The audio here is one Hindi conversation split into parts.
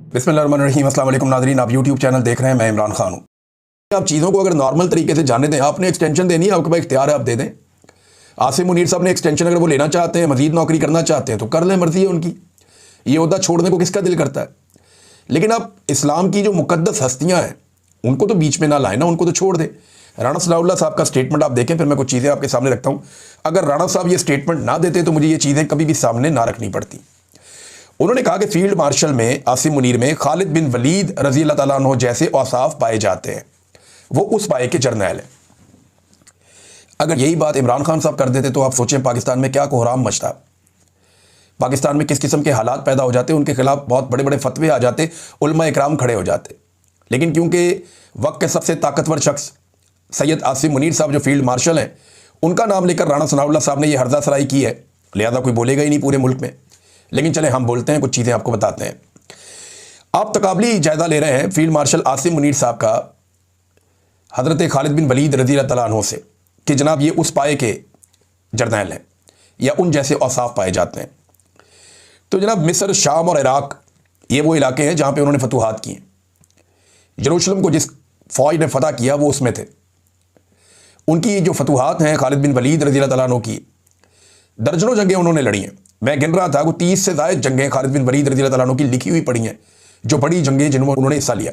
बिस्मिल्लाहिर्रहमानिर्रहीम। अस्सलाम वालेकुम नाज़रीन, आप यूट्यूब चैनल देख रहे हैं, मैं इमरान खान हूँ। आप चीज़ों को अगर नॉर्मल तरीके से जाने दें, आपने एक्सटेंशन देनी है, आपके पास इख्तियार है, आप दे दें। आसिम मुनीर साहब ने एक्सटेंशन अगर वो लेना चाहते हैं, मजीद नौकरी करना चाहते हैं तो कर लें, मर्जी है उनकी। ये ओहदा छोड़ने को किसका दिल करता है? लेकिन आप इस्लाम की जो मुकद्दस हस्तियाँ हैं उनको तो बीच में ना लाए ना, उनको तो छोड़ दें। राणा सनाउल्लाह साहब का स्टेटमेंट आप देखें, फिर मैं कुछ चीज़ें आपके सामने रखता हूँ। अगर राणा साहब ये स्टेटमेंट ना देते तो मुझे ये चीज़ें कभी भी सामने ना रखनी पड़ती। उन्होंने कहा कि फील्ड मार्शल में आसिम मुनीर में खालिद बिन वलीद रज़ी अल्लाह तआला अन्हु जैसे औसाफ पाए जाते हैं, वो उस पाए के जर्नैल हैं। अगर यही बात इमरान खान साहब कर देते तो आप सोचें पाकिस्तान में क्या कोहराम मचता, पाकिस्तान में किस किस्म के हालात पैदा हो जाते, उनके खिलाफ बहुत बड़े बड़े फतवे आ जाते, उलमा इकराम खड़े हो जाते। लेकिन क्योंकि वक्त के सबसे ताकतवर शख्स सैयद आसिम मुनीर साहब जो फील्ड मार्शल हैं, उनका नाम लेकर राणा सनाउल्लाह साहब ने यह हर्जा सराई की है, लिहाजा कोई बोलेगा ही नहीं पूरे मुल्क में। लेकिन चले हम बोलते हैं, कुछ चीज़ें आपको बताते हैं। आप तकाबली जायज़ा ले रहे हैं फील्ड मार्शल आसिम मुनीर साहब का हज़रत खालिद बिन वलीद रज़ी अल्लाह तआला अन्हु से कि जनाब ये उस पाए के जर्नैल हैं या उन जैसे औसाफ पाए जाते हैं। तो जनाब मिस्र, शाम और इराक़ ये वो इलाके हैं जहाँ पे उन्होंने फतूहात किए। यरूशलेम को जिस फ़ौज ने फ़तह किया वो उसमें थे। उनकी जो फतूहात हैं खालिद बिन वलीद रज़ी अल्लाह तआला अन्हु की, दर्जनों जंगें उन्होंने लड़ी हैं। मैं गिन रहा था कि 30 से ज़ायद जंगें खालिद बिन वलीद रज़ी अल्लाह तआला अन्हु की लिखी हुई पड़ी हैं, जो बड़ी जंगें जिनमें उन्होंने हिस्सा लिया।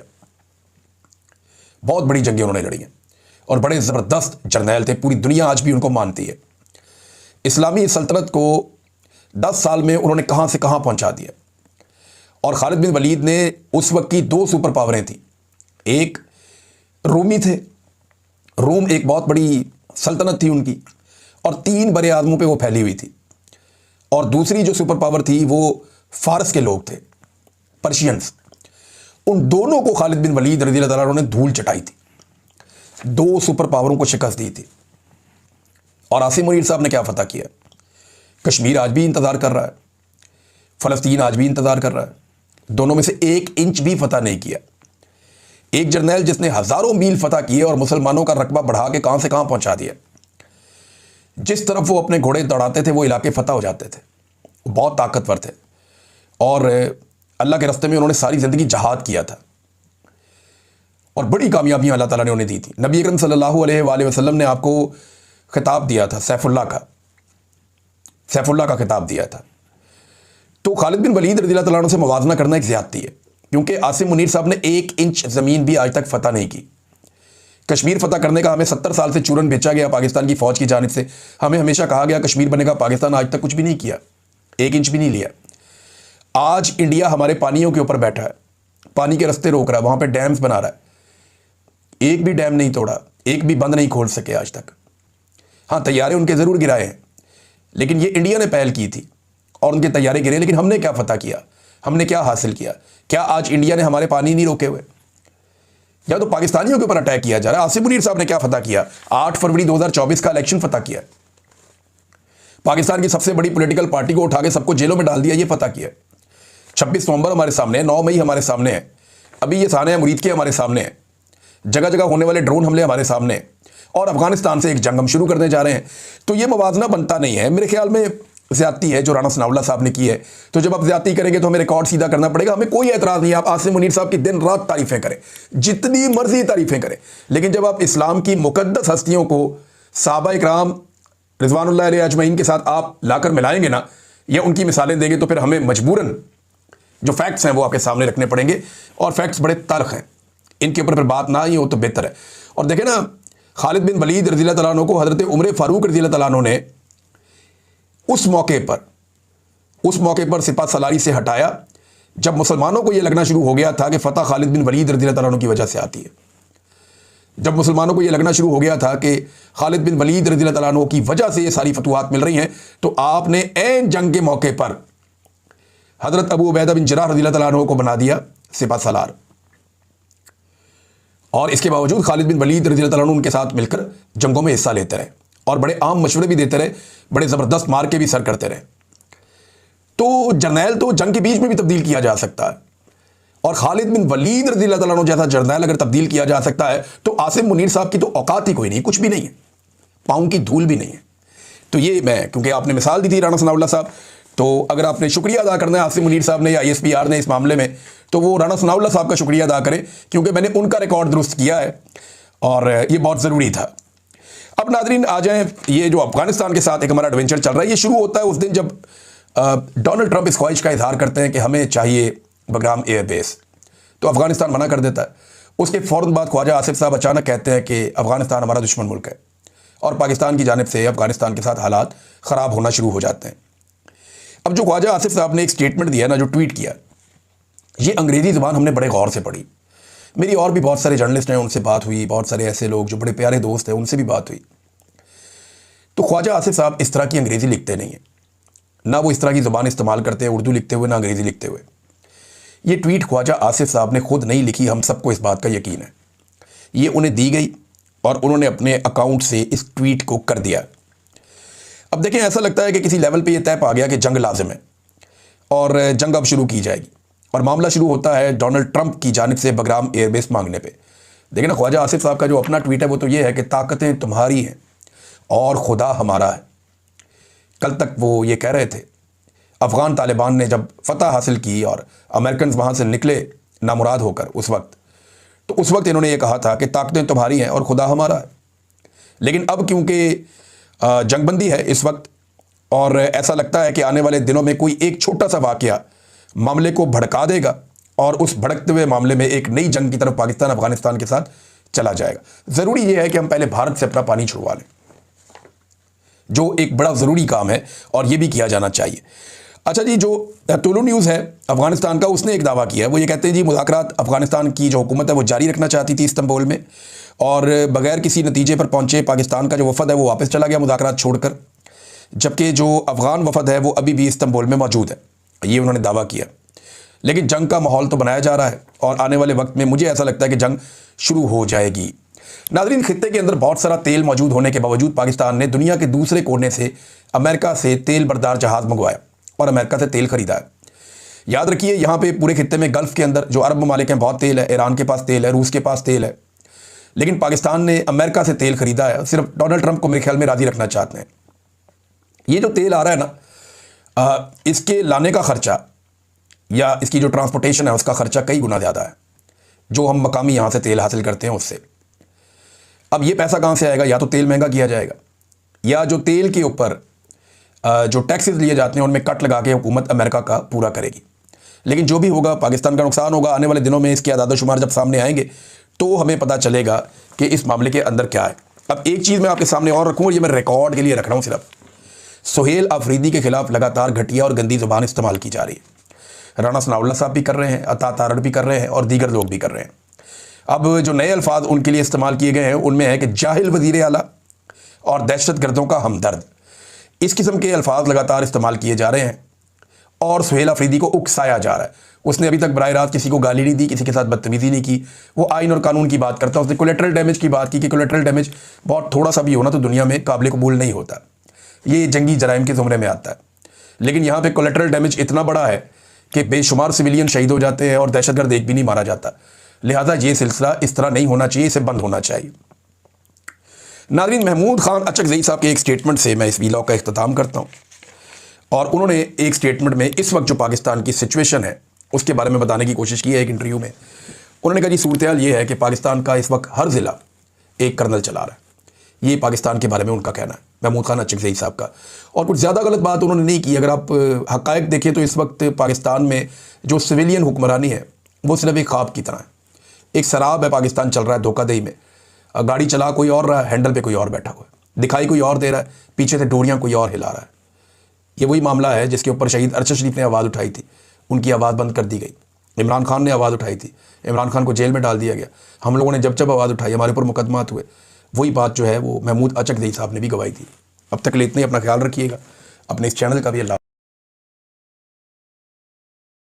बहुत बड़ी जंगें उन्होंने लड़ी हैं और बड़े ज़बरदस्त जर्नैल थे, पूरी दुनिया आज भी उनको मानती है। इस्लामी सल्तनत को 10 साल में उन्होंने कहाँ से कहाँ पहुँचा दिया। और खालिद बिन वलीद ने उस वक्त की 2 सुपर पावरें थी। एक रूमी थे, रोम एक बहुत बड़ी सल्तनत थी उनकी, और 3 बड़े आज़मों पे वो फैली हुई थी। और दूसरी जो सुपर पावर थी वो फारस के लोग थे, पर्शियंस। उन दोनों को खालिद बिन वलीद रज़ी अल्लाह तआला अन्हु ने धूल चटाई थी, 2 सुपर पावरों को शिकस्त दी थी। और आसिम मुनीर साहब ने क्या फतह किया? कश्मीर आज भी इंतज़ार कर रहा है, फ़लस्तीन आज भी इंतज़ार कर रहा है। दोनों में से 1 इंच भी फतह नहीं किया। एक जर्नैल जिसने हज़ारों मील फतह किए और मुसलमानों का रकबा बढ़ा के कहाँ से कहाँ पहुँचा दिया। जिस तरफ वो अपने घोड़े दौड़ाते थे वो इलाके फतह हो जाते थे। बहुत ताकतवर थे और अल्लाह के रास्ते में उन्होंने सारी ज़िंदगी जहाद किया था और बड़ी कामयाबियाँ अल्लाह ताला ने उन्हें दी थी। नबी अकरम सल्लल्लाहु अलैहि वसल्लम ने आपको खिताब दिया था, सैफुल्लाह का खिताब दिया था। तो खालिद बिन वलीद रज़ी अल्लाह तआला अन्हु से मुवाज़ना करना एक ज़्यादती है, क्योंकि आसिम मुनीर साहब ने 1 इंच ज़मीन भी आज तक फ़तह नहीं की। कश्मीर फ़तह करने का हमें 70 साल से चूरन बेचा गया पाकिस्तान की फ़ौज की जानिब से। हमें हमेशा कहा गया कश्मीर बनेगा पाकिस्तान, आज तक कुछ भी नहीं किया, 1 इंच भी नहीं लिया। आज इंडिया हमारे पानियों के ऊपर बैठा है, पानी के रास्ते रोक रहा है, वहाँ पे डैम्स बना रहा है। एक भी डैम नहीं तोड़ा, एक भी बंद नहीं खोल सके आज तक। हाँ, तैयारे उनके ज़रूर गिराए हैं, लेकिन ये इंडिया ने पहल की थी और उनके तैयारे गिरे। लेकिन हमने क्या फ़तह किया, हमने क्या हासिल किया? क्या आज इंडिया ने हमारे पानी नहीं रोके हुए? या तो पाकिस्तानियों के ऊपर अटैक किया जा रहा है। आसिम मुनीर साहब ने क्या फतह किया? 8 फरवरी 2024 का इलेक्शन फतह किया। पाकिस्तान की सबसे बड़ी पॉलिटिकल पार्टी को उठा के सबको जेलों में डाल दिया, ये फतह किया। 26 नवंबर हमारे सामने है, 9 मई हमारे सामने है, अभी ये सानिया मुरीद के हमारे सामने है, जगह जगह होने वाले ड्रोन हमले हमारे सामने हैं, और अफगानिस्तान से एक जंग हम शुरू करने जा रहे हैं। तो ये मुवाजना बनता नहीं है। मेरे ख्याल में ज़्यादती है जो राणा सनाउल्लाह साहब ने की है। तो जब आप ज़्यादती करेंगे तो हमें रिकॉर्ड सीधा करना पड़ेगा। हमें कोई एतराज़ नहीं है, आप आसिम मुनीर साहब की दिन रात तारीफ़ें करें, जितनी मर्जी तारीफ़ें करें। लेकिन जब आप इस्लाम की मुकद्दस हस्तियों को सहाबा इकराम रिज़वानुल्लाह अलैहि अजमईन के साथ आप लाकर मिलाएंगे ना, या उनकी मिसालें देंगे, तो फिर हमें मजबूरन जो फैक्ट्स हैं वो आपके सामने रखने पड़ेंगे। और फैक्ट्स बड़े तल्ख हैं, इनके ऊपर फिर बात ना ही हो तो बेहतर है। और देखें ना, खालिद बिन वलीद रज़ी अल्लाह तआला अन्हु को हज़रत उमर फ़ारूक रज़ी अल्लाह तआला अन्हु ने उस मौके पर सिपा सलारी से हटाया जब मुसलमानों को यह लगना शुरू हो गया था कि फ़तह खालिद बिन वलीद रज़ी अल्लाह तआला अन्हु की वजह से आती है। जब मुसलमानों को यह लगना शुरू हो गया था कि खालिद बिन वलीद रज़ी अल्लाह तआला अन्हु की वजह से ये सारी फतूहात मिल रही हैं, तो आपने ऐन जंग के मौके पर हज़रत अबू उबैदा बिन जर्राह रज़ी अल्लाह तआला अन्हु को बना दिया सिपा सलार। और इसके बावजूद खालिद बिन वलीद रज़ी अल्लाह तआला अन्हु उनके साथ मिलकर जंगों में हिस्सा लेते रहे और बड़े आम मशवरे भी देते रहे, बड़े ज़बरदस्त मार के भी सर करते रहे। तो जर्नैल तो जंग के बीच में भी तब्दील किया जा सकता है, और खालिद बिन वलीद रज़ी अल्लाह तआला अन्हु जैसा जर्नैल अगर तब्दील किया जा सकता है तो आसिम मुनीर साहब की तो औकात ही कोई नहीं, कुछ भी नहीं है, पाँव की धूल भी नहीं है। तो ये मैं, क्योंकि आपने मिसाल दी थी राणा सनाउल्लाह साहब, तो अगर आपने शुक्रिया अदा करना है आसिम मुनीर साहब ने या ISPR ने इस मामले में, तो वो राना सनाउल्लाह साहब का शुक्रिया अदा करें, क्योंकि मैंने उनका रिकॉर्ड दुरुस्त किया है और ये बहुत ज़रूरी था। अब नाज़रीन आ जाएं, ये जो अफगानिस्तान के साथ एक हमारा एडवेंचर चल रहा है, ये शुरू होता है उस दिन जब डोनाल्ड ट्रंप इस ख्वाहिश का इजहार करते हैं कि हमें चाहिए बगराम एयरबेस, तो अफगानिस्तान मना कर देता है। उसके फ़ौरन बाद ख्वाजा आसिफ साहब अचानक कहते हैं कि अफगानिस्तान हमारा दुश्मन मुल्क है और पाकिस्तान की जानिब से अफगानिस्तान के साथ हालात ख़राब होना शुरू हो जाते हैं। अब जो ख्वाजा आसिफ साहब ने एक स्टेटमेंट दिया ना, जो ट्वीट किया, ये अंग्रेज़ी ज़बान हमने बड़े गौर से पढ़ी। मेरी और भी बहुत सारे जर्नलिस्ट हैं, उनसे बात हुई, बहुत सारे ऐसे लोग जो बड़े प्यारे दोस्त हैं, उनसे भी बात हुई। तो ख्वाजा आसिफ साहब इस तरह की अंग्रेज़ी लिखते नहीं हैं, ना वो इस तरह की ज़बान इस्तेमाल करते हैं उर्दू लिखते हुए, ना अंग्रेज़ी लिखते हुए। ये ट्वीट ख्वाजा आसिफ साहब ने खुद नहीं लिखी, हम सबको इस बात का यकीन है। ये उन्हें दी गई और उन्होंने अपने अकाउंट से इस ट्वीट को कर दिया। अब देखें, ऐसा लगता है कि किसी लेवल पे ये तय पा गया कि जंग लाजिम है और जंग अब शुरू की जाएगी, और मामला शुरू होता है डोनाल्ड ट्रंप की जानिब से बगराम एयरबेस मांगने पे। देखिए ना, ख्वाजा आसिफ साहब का जो अपना ट्वीट है वो तो ये है कि ताकतें तुम्हारी हैं और खुदा हमारा है। कल तक वो ये कह रहे थे, अफ़गान तालिबान ने जब फतह हासिल की और अमेरिकन वहाँ से निकले नामुराद होकर उस वक्त इन्होंने ये कहा था कि ताकतें तुम्हारी हैं और खुदा हमारा है। लेकिन अब क्योंकि जंगबंदी है इस वक्त, और ऐसा लगता है कि आने वाले दिनों में कोई एक छोटा सा वाक़या मामले को भड़का देगा और उस भड़कते हुए मामले में एक नई जंग की तरफ पाकिस्तान अफगानिस्तान के साथ चला जाएगा। ज़रूरी ये है कि हम पहले भारत से अपना पानी छुड़वा लें, जो एक बड़ा ज़रूरी काम है और ये भी किया जाना चाहिए। अच्छा जी, जो तुलु न्यूज़ है अफ़गानिस्तान का, उसने एक दावा किया है। वो ये कहते हैं जी, मुज़ाकरात अफ़गानिस्तान की जो हुकूमत है वो जारी रखना चाहती थी इस्तांबुल में, और बगैर किसी नतीजे पर पहुंचे पाकिस्तान का जो वफ़द है वो वापस चला गया मुज़ाकरात छोड़कर, जबकि जो अफ़गान वफ़द है वो अभी भी इस्तांबुल में मौजूद है। ये उन्होंने दावा किया। लेकिन जंग का माहौल तो बनाया जा रहा है और आने वाले वक्त में मुझे ऐसा लगता है कि जंग शुरू हो जाएगी। नाज़रीन, खित्ते के अंदर बहुत सारा तेल मौजूद होने के बावजूद पाकिस्तान ने दुनिया के दूसरे कोने से अमेरिका से तेल बरदार जहाज़ मंगवाया और अमेरिका से तेल ख़रीदा है। याद रखिए, यहाँ पे पूरे खित्ते में गल्फ़ के अंदर जो अरब ममालिक हैं बहुत तेल है, ईरान के पास तेल है, रूस के पास तेल है, लेकिन पाकिस्तान ने अमेरिका से तेल ख़रीदा है। सिर्फ डोनाल्ड ट्रंप को मेरे ख्याल में राज़ी रखना चाहते हैं। ये जो तेल आ रहा है ना, इसके लाने का ख़र्चा या इसकी जो ट्रांसपोर्टेशन है उसका ख़र्चा कई गुना ज़्यादा है जो हम मकामी यहाँ से तेल हासिल करते हैं उससे। अब ये पैसा कहाँ से आएगा? या तो तेल महंगा किया जाएगा, या जो तेल के ऊपर जो टैक्सेस लिए जाते हैं उनमें कट लगा के हुकूमत अमेरिका का पूरा करेगी। लेकिन जो भी होगा, पाकिस्तान का नुकसान होगा। आने वाले दिनों में इसके आदाद-ओ-शुमार जब सामने आएंगे तो हमें पता चलेगा कि इस मामले के अंदर क्या है। अब एक चीज़ मैं आपके सामने और रखूँ, और ये मैं रिकॉर्ड के लिए रख रहा हूँ सिर्फ, सुहेल अफरीदी के खिलाफ लगातार घटिया और गंदी ज़ुबान इस्तेमाल की जा रही है। राना सनाउल्लाह साहब भी कर रहे हैं, अता तारड़ भी कर रहे हैं और दीगर लोग भी कर रहे हैं। अब जो नए अल्फाज उनके लिए इस्तेमाल किए गए हैं उनमें है कि जाहिल वज़ीर आला और दहशत गर्दों का हमदर्द। इस किस्म के अल्फाज लगातार इस्तेमाल किए जा रहे हैं और सुहेल अफरीदी को उकसाया जा रहा है। उसने अभी तक बराह रास्त किसी को गाली नहीं दी, किसी के साथ बदतमीज़ी नहीं की। वो आइन और कानून की बात करता है। उसने कोलेटरल डैमेज की बात की कि कोलेटरल डैमेज बहुत थोड़ा सा भी होना तो दुनिया में काबिल कबूल नहीं होता, ये जंगी जराइम के ज़ुमरे में आता है। लेकिन यहाँ पे कोलेटरल डैमेज इतना बड़ा है कि बेशुमार सिविलियन शहीद हो जाते हैं और दहशतगर्द एक भी नहीं मारा जाता। लिहाजा ये सिलसिला इस तरह नहीं होना चाहिए, इसे बंद होना चाहिए। नाज़रीन, महमूद खान अचकज़ई साहब के एक स्टेटमेंट से मैं इस वीलॉग का इख्तिताम करता हूँ, और उन्होंने एक स्टेटमेंट में इस वक्त जो पाकिस्तान की सिचुएशन है उसके बारे में बताने की कोशिश की है। एक इंटरव्यू में उन्होंने कहा जी, सूरत हाल ये है कि पाकिस्तान का इस वक्त हर ज़िला एक कर्नल चला रहा है। ये पाकिस्तान के बारे में उनका कहना है, महमूद खान अचकज़ई साहब का। और कुछ ज़्यादा गलत बात उन्होंने नहीं की। अगर आप हक़ाइक़ देखें तो इस वक्त पाकिस्तान में जो सिविलियन हुक्मरानी है वो सिर्फ एक ख्वाब की तरह है, एक शराब है। पाकिस्तान चल रहा है धोखाधड़ी में, गाड़ी चला कोई और रहा है, हैंडल पे कोई और बैठा हुआ है, दिखाई कोई और दे रहा है, पीछे से डोरियां कोई और हिला रहा है। ये वही मामला है जिसके ऊपर शहीद अरशद शरीफ ने आवाज़ उठाई थी, उनकी आवाज़ बंद कर दी गई। इमरान खान ने आवाज़ उठाई थी, इमरान खान को जेल में डाल दिया गया। हम लोगों ने जब जब आवाज़ उठाई हमारे ऊपर मुकदमात हुए। वही बात जो है वो महमूद अचकज़ई साहब ने भी गवाही थी। अब तक ले इतना ही, अपना ख्याल रखिएगा, अपने इस चैनल का भी। अल्लाह।